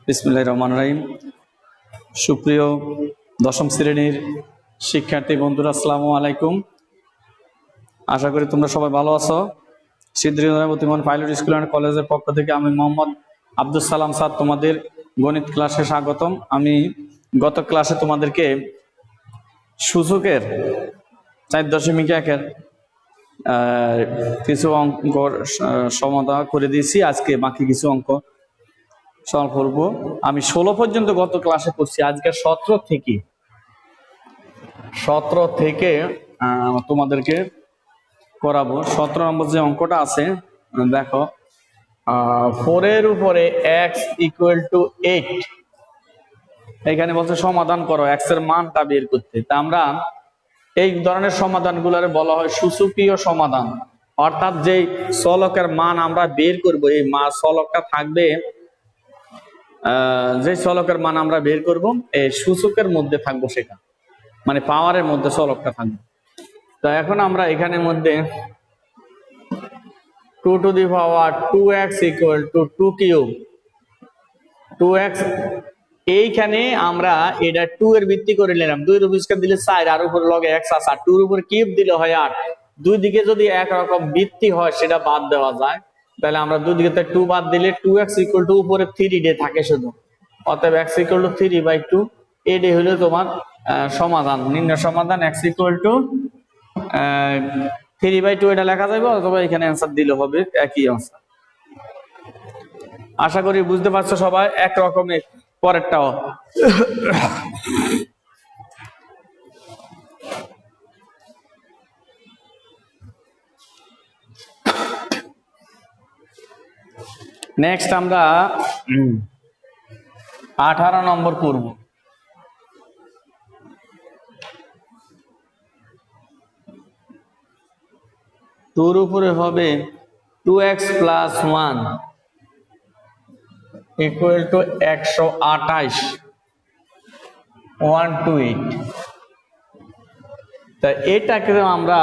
বিসমিল্লাহির রহমানির রহিম। সুপ্রিয় দশম শ্রেণীর শিক্ষার্থী বন্ধুরা, আসসালামু আলাইকুম। আশা করি তোমরা সবাই ভালো আছো। সিদ্ধিরবর্তমান পাইলট স্কুল অ্যান্ড কলেজের পক্ষ থেকে আমি মোহাম্মদ আব্দুল সালাম স্যার তোমাদের গণিত ক্লাসে স্বাগতম। আমি গত ক্লাসে তোমাদেরকে সূচকের 4.1 কিছু অঙ্ক সমাধান করে দিয়েছি। আজকে বাকি কিছু অঙ্ক সলভ করবো। আমি 16 পর্যন্ত গত ক্লাসে করছি। আজকে 17 থেকে তোমাদেরকে করাবো। 17 নম্বর যে অঙ্কটা আছে দেখো, 4 এর উপরে x = 8। এখানে বলছে সমাধান করো, x এর মানটা বের করতে। তা আমরা এই ধরনের সমাধানগুলোর বলা হয় সূচকীয় সমাধান, অর্থাৎ যে চলকের মান আমরা বের করব, এই চলকটা থাকবে, যে চলকের মান আমরা বের করব এই সূচকের মধ্যে থাকবো, সেটা মানে পাওয়ারের মধ্যে চলকটা থাকবে। তো এখন আমরা এখানের মধ্যে 2^2x = 2 কিউব 2x, এইখানে আমরা এটা 2 এর ভিত্তি করে নিলাম। 2 এর উপর দিলে 4, আর উপরে লগে x আছে, আর 2 এর উপর কিউব দিলে হয় 8। দুই দিকে যদি একরকম ভিত্তি হয় সেটা বাদ দেওয়া যায়। তাহলে আমরা দুই দিকে 2 বাদ দিলে 2x = উপরে 3 ডে থাকে শুধু, অতএব x = 3/2। এটাই হলো তোমার সমাধান, নির্ণয় সমাধান। x = 3/2 এটা লেখা যাবে, অথবা এখানে অ্যান্সার দিলে হবে, একই অ্যান্সার। আশা করি বুঝতে পারছো সবাই। এক রকমের পরেরটাও নেক্সট আমরা 18 নম্বর করব। তোর উপরে হবে 2x + 1 = 128 128। তা এটাকে আমরা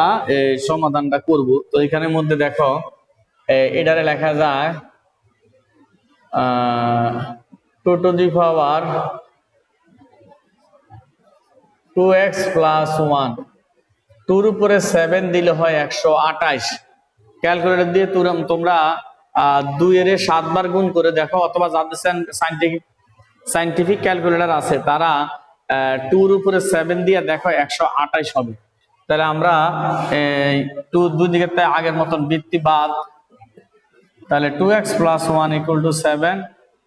সমাধানটা করব। তো এখানের মধ্যে দেখো, এটারে লেখা যায় 2x + 1, 2 এর উপরে 7 দিলে হয় 128। ক্যালকুলেটর দিয়ে তোমরা 2 এর 7 বার গুণ করে দেখো, অথবা যাদের সাইন্টিফিক ক্যালকুলেটর আছে তারা 2 এর উপরে 7 দিয়ে দেখো 128 হবে। তাহলে আমরা দুই দিকে আগের মতন বৃত্তি বাদ, তাহলে 2x + 1 = 7,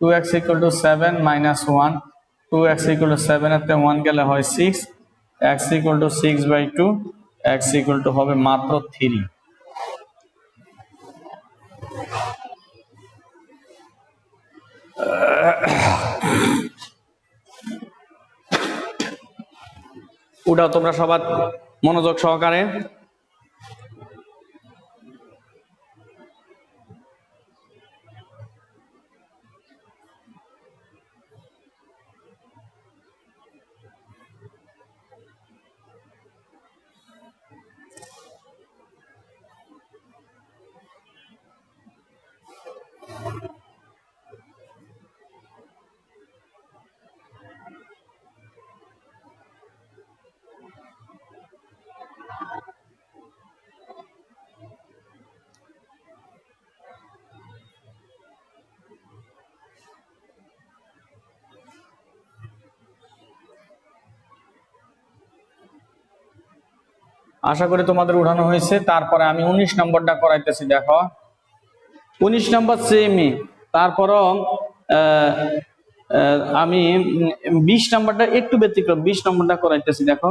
2x = 7 - 1, 2x = 7 এতে 1 গেলে হয় 6, x = 6/2, x = হবে মাত্র 3। ওটা তোমরা সবার মনোযোগ সহকারে। আশা করি তোমাদের উঠানো হয়েছে। তারপরে আমি 19 নম্বরটা করাইতেছি। দেখো 19 নম্বর সেমই, তারপরও আমি 20 নম্বরটা একটু ব্যতিক্রম, 20 নম্বরটা করাইতেছি। দেখো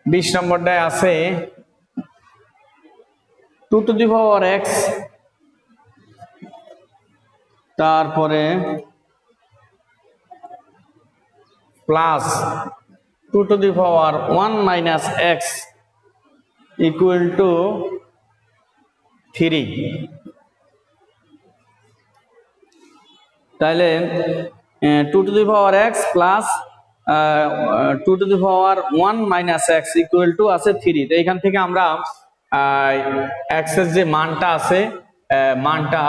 20 নম্বরটায় আছে 2^x, তারপরে প্লাস 2^1 - x = 3। তাহলে 2^x প্লাস 2^1 - x = আছে 3। তো এখান থেকে আমরা এক্স এর যে মানটা আছে মানটা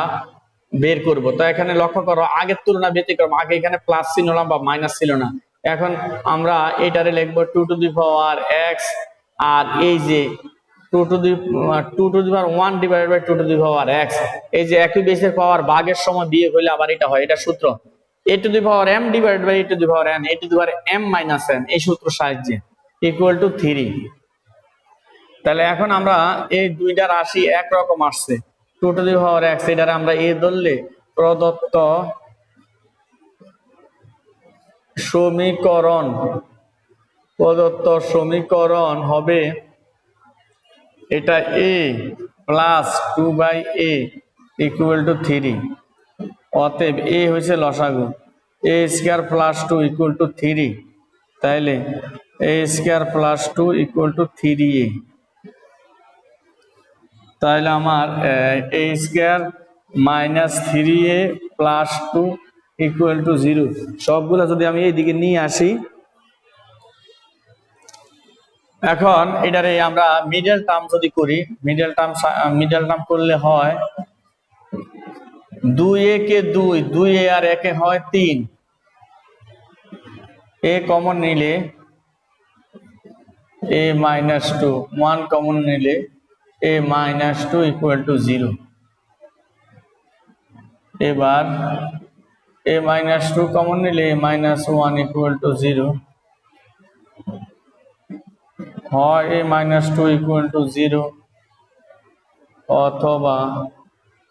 বের করব। তো এখানে লক্ষ্য করো আগের তুলনা ব্যতিক্রম, আগে এখানে প্লাস ছিল না বা মাইনাস ছিল না, এখন আমরা এটারে লিখবো 2 টু দি পাওয়ার এক্স, আর এই যে 2 to the power 1 divided by 2 to the power x, এই যে একই বেসের পাওয়ার ভাগের সময় বিয়োগ হইলে আবার এটা হয়, এটা সূত্র a to the power m divided by a to the power n, a to the power m minus n, এই সূত্র সাহায্যে ইকুয়াল টু 3। তাহলে এখন আমরা এই দুইটা রাশি একরকম আসছে, 2 টু দি পাওয়ার x, এটারে আমরা a ধরলে প্রদত্ত সমীকরণ হবে এটা a plus 2/a equal to 3। অতএব a হয়েছে লসাগু, a square plus 2 equal to 3, তাইলে a square plus 2 equal to 3a। তাহলে আমার a square minus 3a plus 2 equal to 0। সবগুলো যদি আমি এইদিকে নিয়ে আসি, এখন এটারে আমরা মিডল টার্ম যদি করি, মিডল টার্ম করলে হয় 2a কে 2a আর একে হয় 3, a কমন নিলে a মাইনাস 2, 1 কমন নিলে a মাইনাস 2 ইকুয়াল টু 0। এবার a মাইনাস 2 কমন নিলে a মাইনাস 1 ইকুয়াল টু 0, হয় a মাইনাস 2 ইকুয়াল টু 0 অথবা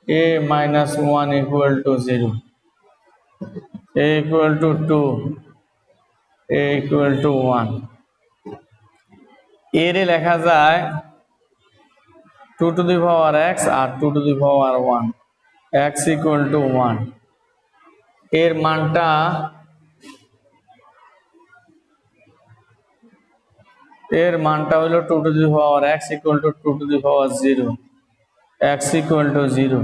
a minus 1 equal to 0, a equal to 2, a equal to 1। এর লেখা যায় 2 টু দি পাওয়ার x আর 2 to the power 1, x equal to 1। এর মানটা হলো 2 to the power x equal to 2 to the power 0, x equal to 0।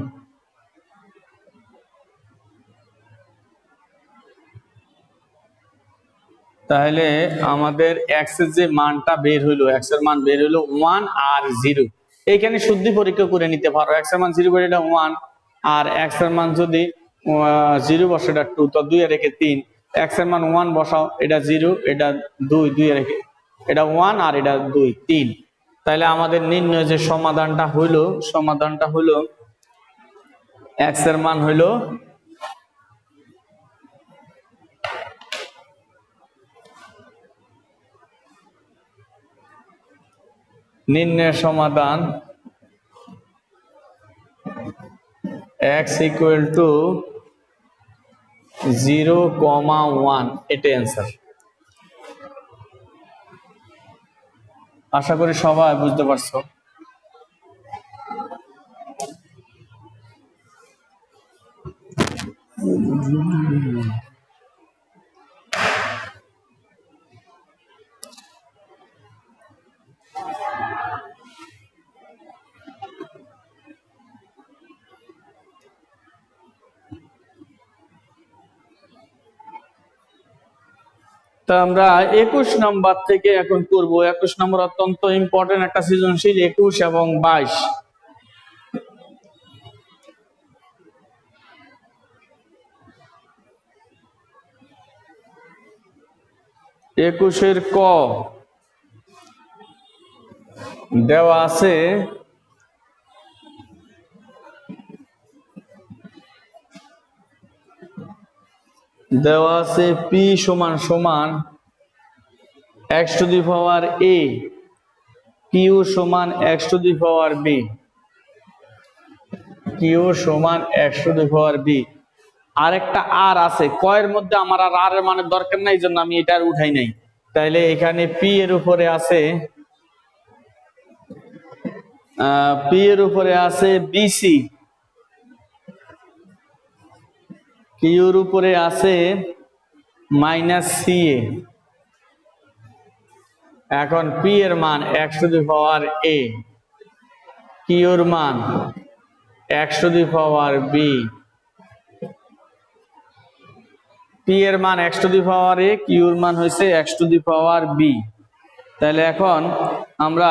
তাহলে আমাদের x এর যে মানটা বের হইলো, x এর মান বের হইলো 1 আর 0। এইখানে শুদ্ধি পরীক্ষা করে নিতে পারো, x এর মান 0 বলে এটা 1, আর x এর মান যদি 0 বসে এটা 2, তো 2 এ রেখে 3, x এর মান 1 বসাও, এটা 0, এটা 2, 2 এ রেখে এটা 1 আর এটা 2, 3। তাহলে আমাদের নির্ণয় যে সমাধানটা হইলো x এর মান হইলো নির্ণয় সমাধান x ইকুয়াল টু 0, 1, এটা অ্যান্সার। আশা করি সবাই বুঝতে পারছো। তা আমরা 21 নম্বর থেকে এখন করব। 21 নম্বর অত্যন্ত ইম্পর্টেন্ট একটা সৃজনশীল, 21 এবং 22। একুশের ক দেওয়া আছে p সমান সমান x two the power a, q সমান x two the power b, q সমান x two the power b। আরেকটা আর আছে, কয়ের মধ্যে আমার আর এর মানে দরকার নাই, জন্য আমি এটা আর উঠাই নাই। তাইলে এখানে p এর উপরে আছে bc, q এর উপরে আছে মাইনাস ca। এখন p এর মান x two the power a, q এর মান x two the power b, p এর মান x two the power a, q এর মান হইছে x two the power b। তাহলে এখন আমরা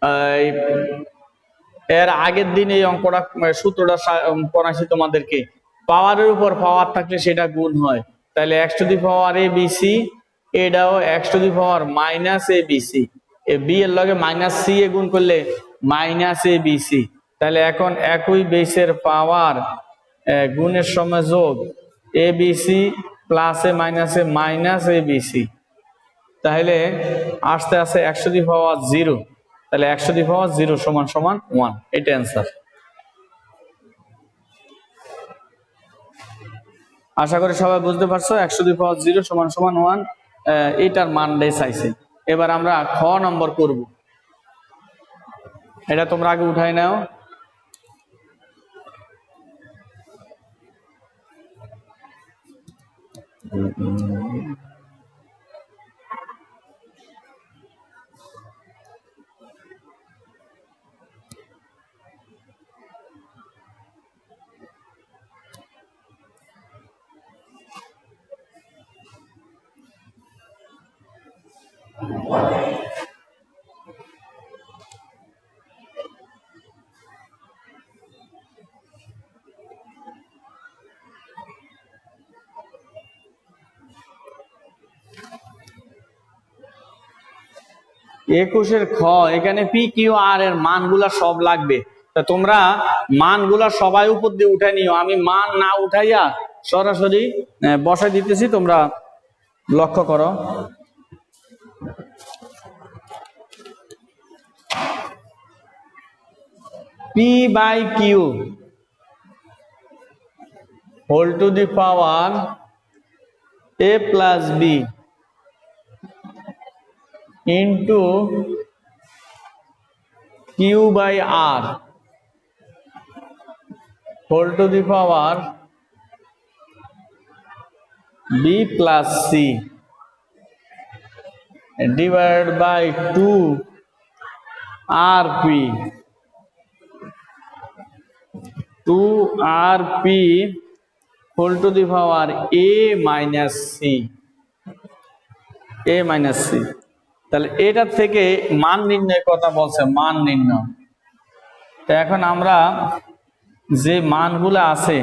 এই এর আগের দিন এই অঙ্কটা সূত্রটা পড়াইছি তোমাদেরকে, পাওয়ারের উপর পাওয়ার থাকলে সেটা গুণ হয়। তাহলে x to the power A B C, এটাও x to the power minus A B C, A B এর লগে মাইনাস সি এ গুণ করলে মাইনাস এ বি সি। তাহলে এখন একই বেসের পাওয়ার গুণের সময় যোগ এ বি সি প্লাসে মাইনাসে মাইনাস এ বি সি, তাহলে আসতে আসতে x to the power zero. তাহলে x to the power zero সমান সমান 1, এটা অ্যান্সার। আশা করি সবাই বুঝতে পারছো, x to the power zero সমান সমান 1, এটার মানটাই চাইছে। এবার আমরা খ নম্বর করব, এটা তোমরা আগে উঠাই নাও। একুশের খ, এখানে পি কিউ আর এর মানগুলা সব লাগবে। তা তোমরা মানগুলা সবাই উপর দিয়ে উঠাই নিও, আমি মান না উঠাইয়া সরাসরি বসাই দিতেছি, তোমরা লক্ষ্য করো। P by Q whole to the power A plus B into Q by R whole to the power B plus C divided by 2 R P, 2 R P whole to the power A minus C, A minus C. তাহলে এটা থেকে মান নির্ণয়ের কথা বলছে, মান নির্ণয়। তো এখন আমরা যে মানগুলো আছে,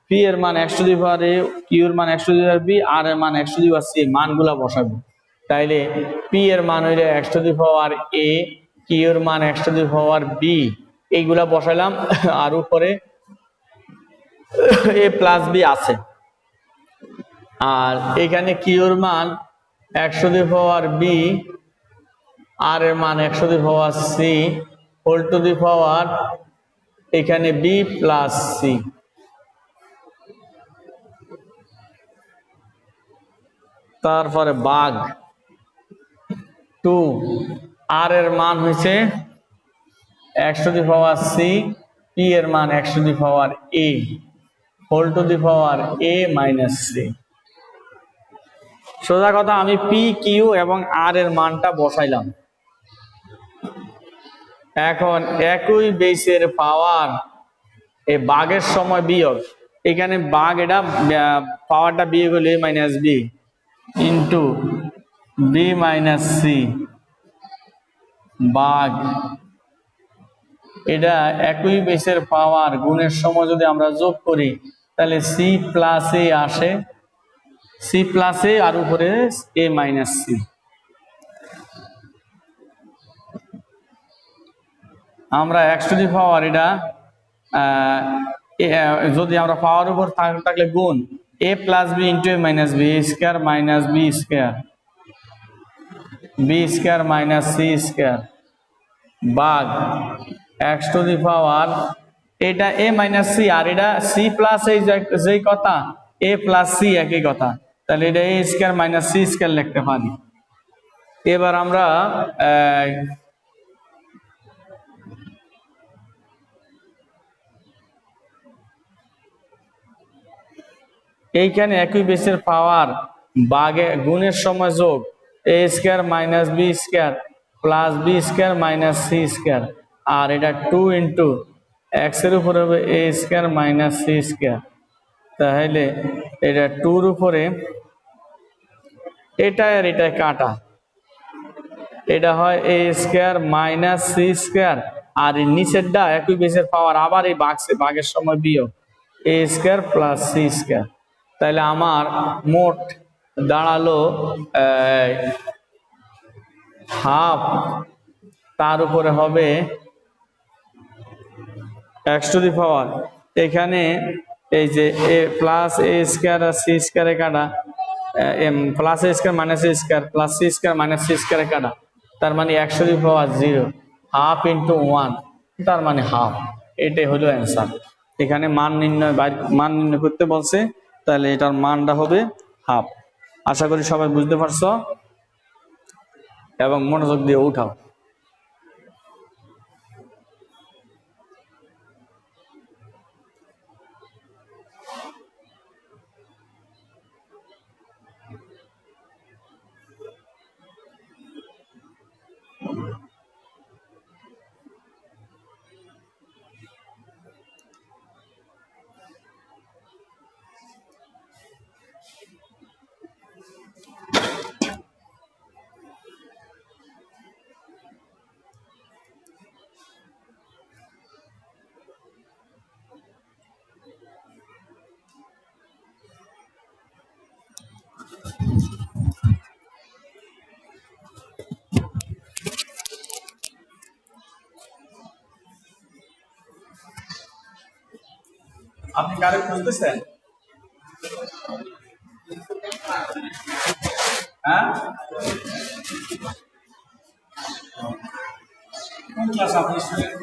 পি এর মান x to the power A, Q এর মান x to the power B, R এর মান x to the power C, মানগুলা বসাবো। তাইলে পি এর মান হইলে x to the power A, Q এর মান x to the power B, এইগুলা বসাইলাম। আর উপরে এ প্লাস বি আছে, আর এখানে কিউ এর মান x to the power B, R এর মান x to the power C whole to the power এখানে বি প্লাস সি। তারপরে ভাগ 2, আর এর মান হয়েছে x to the power c, p এর মান x to the power a whole to the power A minus c. সোজা কথা, আমি পি কিউ এবং আর এর মানটা বসাইলাম। এখন একই বেসের পাওয়ার এই ভাগের সময় বিয়োগ, এখানে ভাগ, এটা পাওয়ারটা বিয়োগ হলে A minus B into B minus C ভাগ, এটা একই বেসের পাওয়ার গুণের সময় যদি আমরা যোগ করি তাহলে সি প্লাস এ আসে, সি প্লাস এ আর উপরে এ মাইনাস সি। আমরা এক্স টু দি পাওয়ার এটা যদি আমরা পাওয়ার উপর থাকলে গুণ A plus B into A minus B, A square minus B square, B square minus C square ভাগ এক্স টু দি পাওয়ার এটা এ মাইনাস সি, আর এটা সি প্লাস এই যেই কথা এ প্লাস সি একই কথা, তাহলে এটা এ স্কোয়ার মাইনাস সি স্কোয়ার লিখতে পারি। এবার আমরা এইখানে একই বেসের পাওয়ার ভাগে গুণের সময় যোগ A square minus B square plus B square minus C square, আর এটা 2 ইন্টু এক্স এর উপরে হবে A square minus C square. তাহলে এটা 2 এর উপরে এটা আর এটা কাটা, এটা হয় এ স্কয়ার মাইনাস সি স্কয়ার, আর এই নিচেরটা একই বেসের পাওয়ার আবার এই ভাগের সময় বিয়োগ এ স্কয়ার প্লাস সি স্কয়ার। তাহলে আমার মোট দাঁড়ালো হাফ, তার উপরে হবে এক্স টু দি পাওয়ার, এখানে এই যে এ প্লাস এ স্কয়ার আর সি স্কয়ারে কাটা, plus A square minus A square plus C square minus C স্কয়ারে কাটা, তার মানে x to the power 0, half into 1, তার মানে হাফ। এটাই হলো অ্যান্সার। এখানে মান নির্ণয় করতে বলছে, তাহলে এটার মানটা হবে হাফ। আশা করি সবাই বুঝতে পারছো এবং মনোযোগ দিয়ে উঠাও। আপনি কারে খুঁজতেছেন? হ্যাঁ, কোন ক্লাস আপনি স্টুডেন্ট?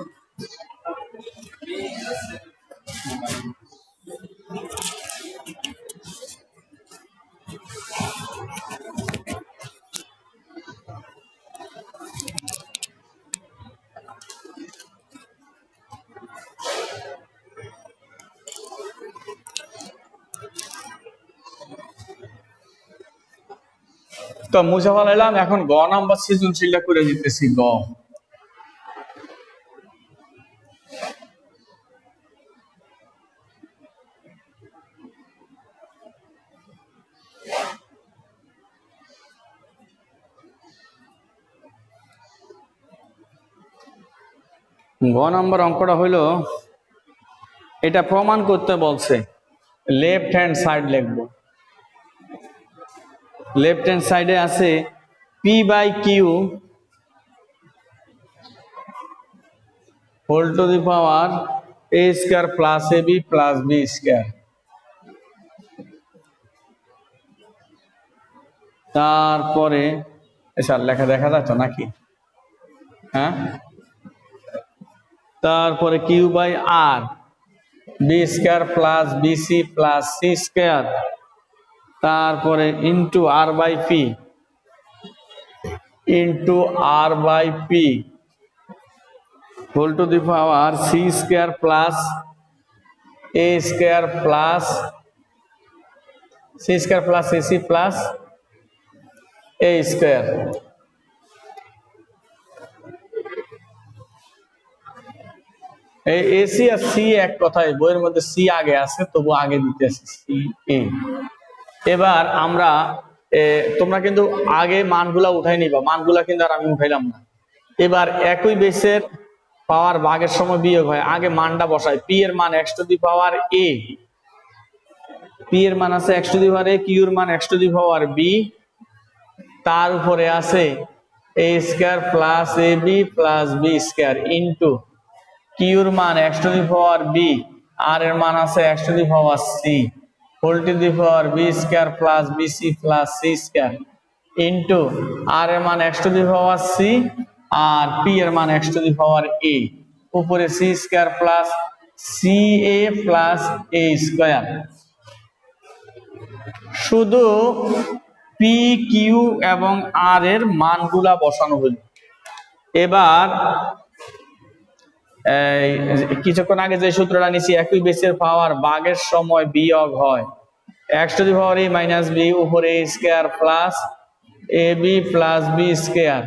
তো মুছে ফেলাইলাম, এখন গ নাম্বার সৃজনশীলটা করে দিতেছি। গ নাম্বার অঙ্কটা হইলো, এটা প্রমাণ করতে বলছে, লেফট হ্যান্ড সাইড লিখবো। লেফট হ্যান্ড সাইডে আছে P by Q whole to the power A square plus A B plus B square. তারপরে স্যার লেখা দেখা যাচ্ছে নাকি? হ্যাঁ, তারপরে Q by R B square plus B C plus C square, তারপরে into R by P into R by P whole to the power C square plus A square plus C square plus A C plus A square. এই AC আর C এক কথায়, বইয়ের মধ্যে C আগে আছে, তবু আগে দিতেছে সি এ। এবার আমরা তোমরা কিন্তু আগে মানগুলা উঠাই নিবা, মানগুলা কিন্তু আর আমি উঠাইলাম না। এবার একই বেসের পাওয়ার ভাগের সময় বিয়োগ হয়, আগে মানটা বসাই। পি এর মান x to the power A, P এর মান আছে X to the power A, Q এর মান x to the power B, তার উপরে আছে A square plus A B plus B square into কিউর মান x to the power B, R এর মান আছে X to the power C whole to the power B square plus B C plus C square into R এর মান x to the power c আর p এর মান x to the power a, উপরে c square plus C এ plus এ square. শুধু p q এবং r এর মানগুলা বসানো হলো। এবার কিছুক্ষণ আগে যে সূত্রটা নিছি, একই বেসের পাওয়ার ভাগের সময় বিয়োগ হয় X to the power A minus B উপরে A square plus A B plus B square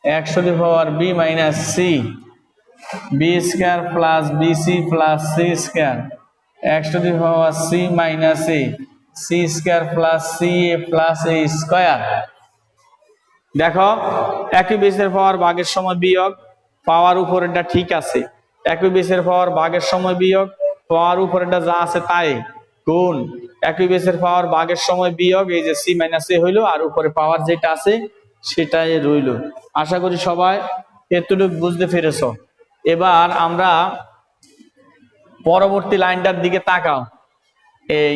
X to the power B minus C B square plus B C plus C square X to the power C minus A C square plus C A plus A square. দেখো একই বেসের পাওয়ার ভাগের সময় বিয়োগ, পাওয়ার উপরেরটা ঠিক আছে, একই বেসের পাওয়ার ভাগের সময় বিয়োগ, পাওয়ার উপরেরটা যা আছে তাই গুণ, একই বেসের পাওয়ার ভাগের সময় বিয়োগ, এই যে সি মাইনাস এ হইলো, আর উপরে পাওয়ার যেটা আছে সেটাই রইলো। আশা করি সবাই এতটুকু বুঝতে পেরেছ। এবার আমরা পরবর্তী লাইনটার দিকে তাকাও। এই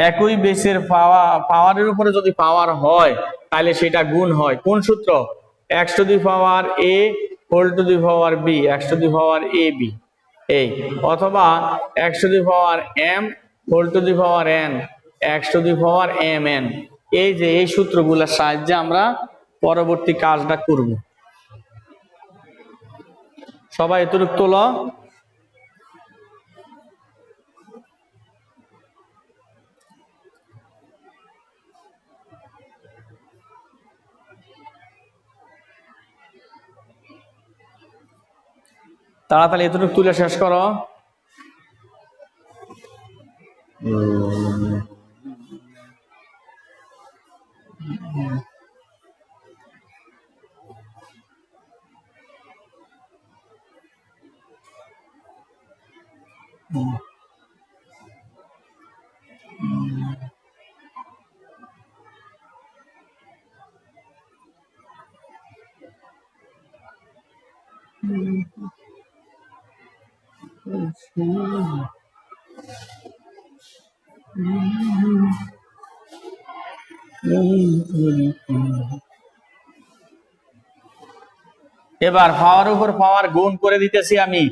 একই বেসের পাওয়ারের উপরে যদি পাওয়ার হয় তাহলে সেটা গুণ হয়। কোন সূত্র? X to the power a whole to the power b, x to the power A b, এই অথবা x to the power m whole to the power n, x to the power m n. এই যে এই সূত্রগুলোর সাহায্যে আমরা পরবর্তী কাজটা করব। সবাই এতটুকু তোলো। তাড়াতাড়ি এতটুকু তুলে শেষ করো। এবার পাওয়ার উপর পাওয়ার গুণ করে দিতেছি আমি,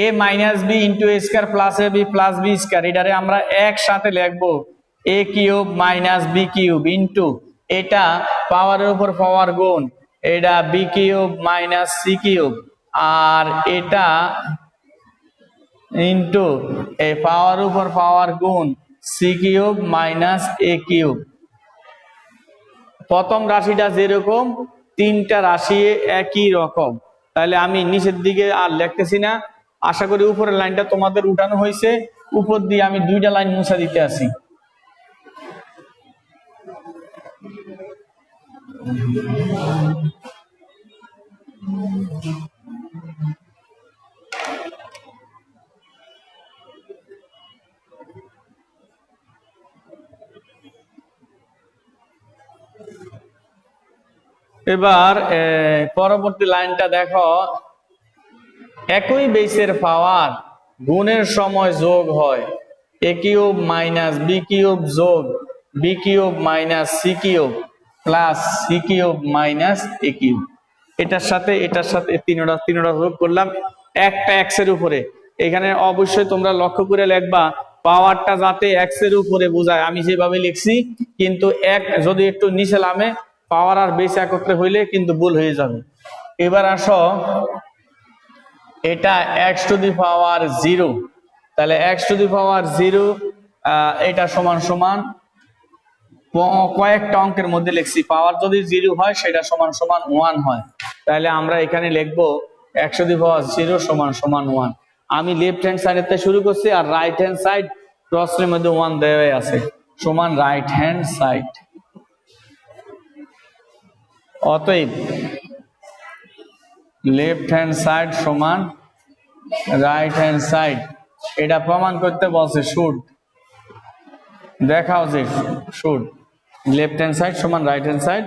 A minus B into A square plus A B plus B square, এটারে আমরা একসাথে লিখবো A cube minus B cube into, এটা পাওয়ারের উপর পাওয়ার গুণ, এটা B cube minus C cube, আর এটা ইন্টু এই পাওয়ার উপর পাওয়ার গুণ C cube minus A cube. প্রথম রাশিটা যেরকম তিনটা রাশি একই রকম, তাহলে আমি নিচের দিকে আর লিখতেছি না। আশা করি উপরের লাইনটা তোমাদের উঠানো হয়েছে, উপর দিয়ে আমি দুইটা লাইন মুছা দিতে আসি। এবার পরবর্তী লাইনটা দেখো, একই বেসের পাওয়ার গুণের সময় যোগ হয় A cube minus B cube যোগ B cube minus C cube plus C cube minus A cube. এটার সাথে তিনটা যোগ করলাম একটা এক্স এর উপরে। এখানে অবশ্যই তোমরা লক্ষ্য করে লিখবা পাওয়ারটা যাতে এক্স এর উপরে বোঝায়, আমি যেভাবে লিখছি, কিন্তু এক যদি একটু নিচে নামে পাওয়ার আর বেস একত্রে হইলে কিন্তু ভুল হয়ে যাবে। এবার আসো, এটা X to the power zero, তাহলে x to the power zero এটা সমান সমান কয়েকটা অঙ্কের মধ্যে লিখছি, পাওয়ার যদি জিরো হয় সেটা সমান সমান 1 হয়, তাহলে আমরা এখানে লিখবো x to the power zero সমান সমান 1। আমি লেফট হ্যান্ড সাইডের থেকে শুরু করছি, আর রাইট হ্যান্ড সাইড প্রশ্নের মধ্যে 1 দেওয়া আছে, সমান রাইট হ্যান্ড সাইড। অতএব লেফট হ্যান্ড সাইড সমান রাইট হ্যান্ড সাইড, এটা প্রমাণ করতে বলছে শুড, দেখাও যে শুড লেফট হ্যান্ড সাইড সমান রাইট হ্যান্ড সাইড,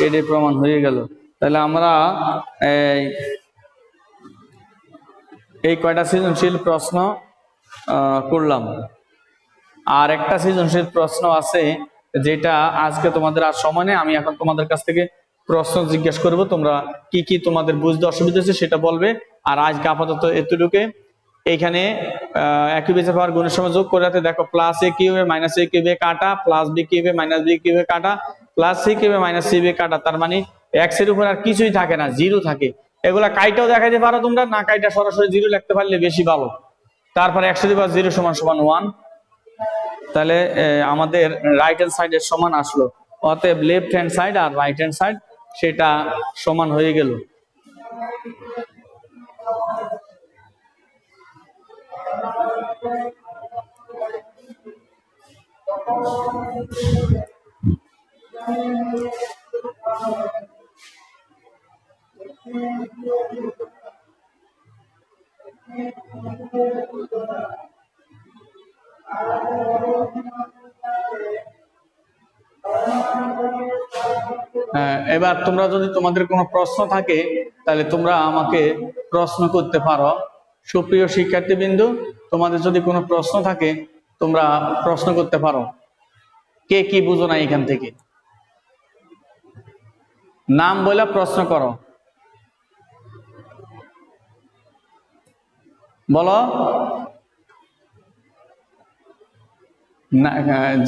এটাই প্রমাণ হয়ে গেল। তাহলে আমরা এই কয়টা সৃজনশীল প্রশ্ন করলাম। আর একটা সৃজনশীল প্রশ্ন আছে যেটা আজকে তোমাদের আর সময় নেই, আমি এখন তোমাদের কাছ থেকে প্রশ্ন জিজ্ঞেস করব, তোমরা কি কি তোমাদের বুঝতে অসুবিধা হচ্ছে সেটা বলবে। আর আজকে আপাতত এতটুকু। এইখানে একই বেসের পাওয়ার গুণের সময় যোগ করে দেখো প্লাস এ কিউবে মাইনাস এ কিউবে কাটা, প্লাস বি কিউবে মাইনাস বি কিউবে কাটা, প্লাস সি কিউবে মাইনাস সি কিউবে কাটা, তার মানে এক্স এর উপর আর কিছুই থাকে না, জিরো থাকে। এগুলা কাইটাও দেখাইতে পারো তোমরা, না কাইটা সরাসরি জিরো লিখতে পারলে বেশি ভালো। তারপরে একশো দিবা জিরো সমান সমান 1, তাহলে আমাদের রাইট হ্যান্ড সাইডের সমান আসলো। অতএব লেফট হ্যান্ড সাইড আর রাইট হ্যান্ড সাইড সেটা সমান হয়ে গেল। এবার তোমরা যদি তোমাদের কোনো প্রশ্ন থাকে তাহলে তোমরা আমাকে প্রশ্ন করতে পারো। সুপ্রিয় শিক্ষার্থীবৃন্দু, তোমাদের যদি কোনো প্রশ্ন থাকে তোমরা প্রশ্ন করতে পারো। কে কি বুঝো না এখান থেকে? নাম বলে প্রশ্ন করো, বলো।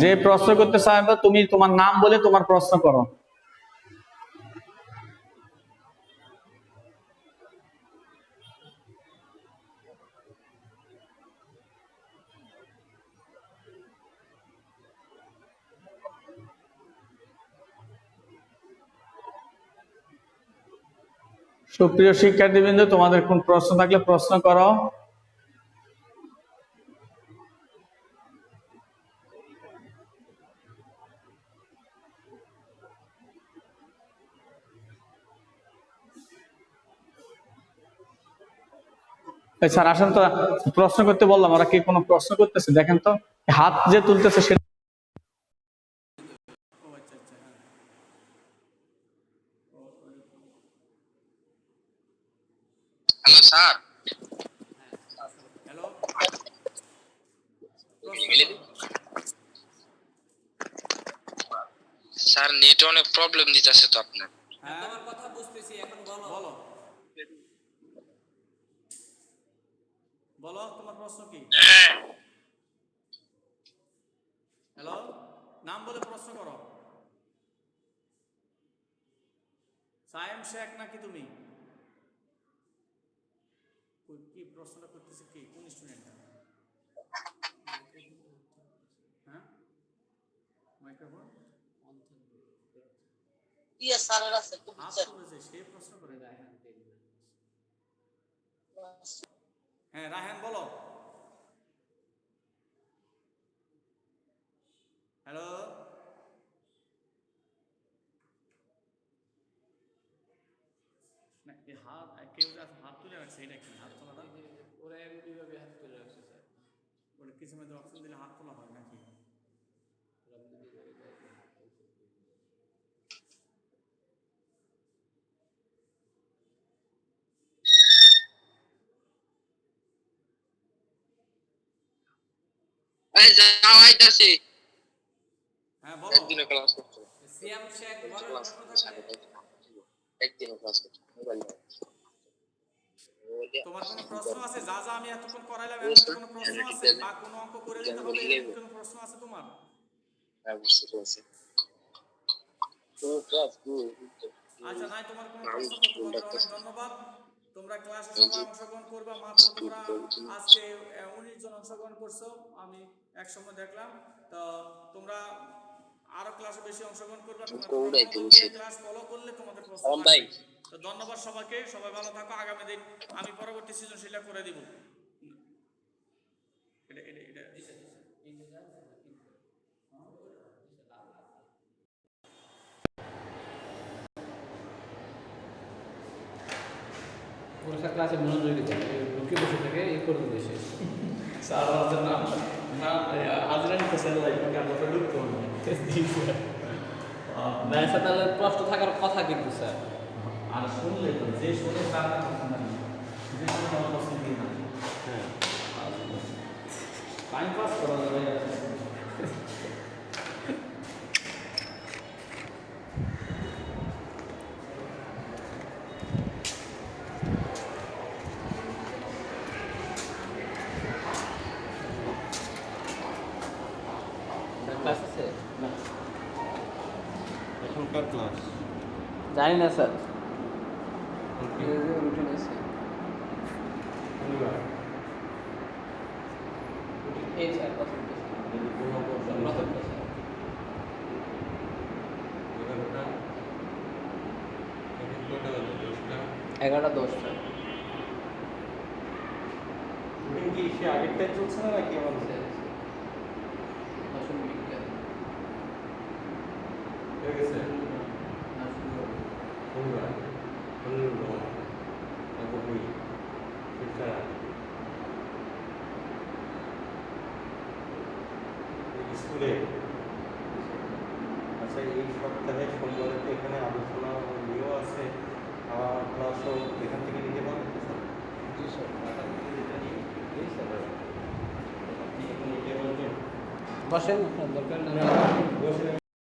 যে প্রশ্ন করতে চাইবে তুমি তোমার নাম বলে তোমার প্রশ্ন করো। সুপ্রিয় শিক্ষার্থীবৃন্দ, তোমাদের কোন প্রশ্ন থাকলে প্রশ্ন করো। স্যার আসেন তো, প্রশ্ন করতে বললাম, ওরা কি কোনো প্রশ্ন করতেছে? দেখেন তো, হাত যে তুলতেছে সেটা। Hello sir. Hello sir, net অনেক প্রবলেম দিতেছে তো আপনার। হ্যাঁ, আমার কথা বুঝতেছি, এখন বলো বলো বলো তোমার প্রশ্ন কি? হ্যালো, নাম বলে প্রশ্ন করো। সায়েম শেখ নাকি তুমি? কি প্রশ্নটা করতেছে? কি কোন স্টুডেন্ট? হ্যাঁ, মাইক্রোফোন ইয়া স্যারের আছে তো বুঝছে, সেই প্রশ্ন করে রায়হান। হ্যাঁ রায়হান বলো। হ্যালো, হাত কেউ হাত তুলে রাখছে, এটা কি হাত তোলা? ওরা এমনিভাবে হাত তুলে রাখছে স্যার, ওটা কিছু মধ্যে অপশন দিলে হাত তোলা হয় নাকি? এই যাও আইতাছি। হ্যাঁ বলো। একদিনে ক্লাস করতে সিয়াম শেখ বলো প্রশ্ন থাকলে। একদিনে ক্লাস করতে মোবাইল তোমার কোনো প্রশ্ন আছে? যা যা আমি এতক্ষণ করাইলাম, এর মধ্যে কোনো প্রশ্ন আছে বা কোনো অঙ্ক করে দিতে হবে, এরকম কোনো প্রশ্ন আছে তোমার? হ্যাঁ, বুঝতে পেরেছি। তো ক্লাস আচ্ছা, নাই তোমার কোনো প্রশ্ন? তো তোমাদের অনেক ধন্যবাদ। তোমরা ক্লাসে সবাই অংশগ্রহণ করবা। মাত্র তোমরা আজকে 19 জন অংশগ্রহণ করছো, আমি এক সময় দেখলাম। তো তোমরা আরো ক্লাসে বেশি অংশগ্রহণ করবা। তোমরা ক্লাস ফলো করলে তোমাদের প্রশ্ন আসবে। তো ধন্যবাদ সবাইকে, সবাই ভালো থাকো। আগামী দিন আমি পরবর্তী সৃজনশীলটা করে দিব। এটা এটা এটা পুরো ক্লাসে মনোযোগ দিতে ঢুকে বসে থেকে এই করে দিয়েছে স্যার আমাদের নাম না হাজিরা নিতে স্যার লাইক আমরা তো ঢুকতে হবে না স্যার, তাহলে প্রশ্ন থাকার কথা কিন্তু স্যার। আর শুনলে তো যে শুনে তার না পছন্দ না, যে শুনে আমার পছন্দ না। হ্যাঁ, টাইম পাস করা যাবে। ক্লাস আছে না, এখনকার ক্লাস জানি না স্যার, রুটিন আছে এই স্যার প্রথম প্রথম 11:10 স্যার। রুটিন কি সে আগেরটাই চলছে না নাকি আমার দশম বিজ্ঞান হয়ে গেছে? না শুরু হবে। শনিবার 15 তারপর বই শিক্ষা স্কুলে? আচ্ছা, এই সপ্তাহে সোমবারে তো এখানে আলোচনা নিয়েও আছে, আমার ক্লাসও এখান থেকে নিতে পারবেন তো স্যার? জি স্যার। জি স্যার। আপনি এখন নিতে পারবেন? বসেন, আপনার দরকার না। বসে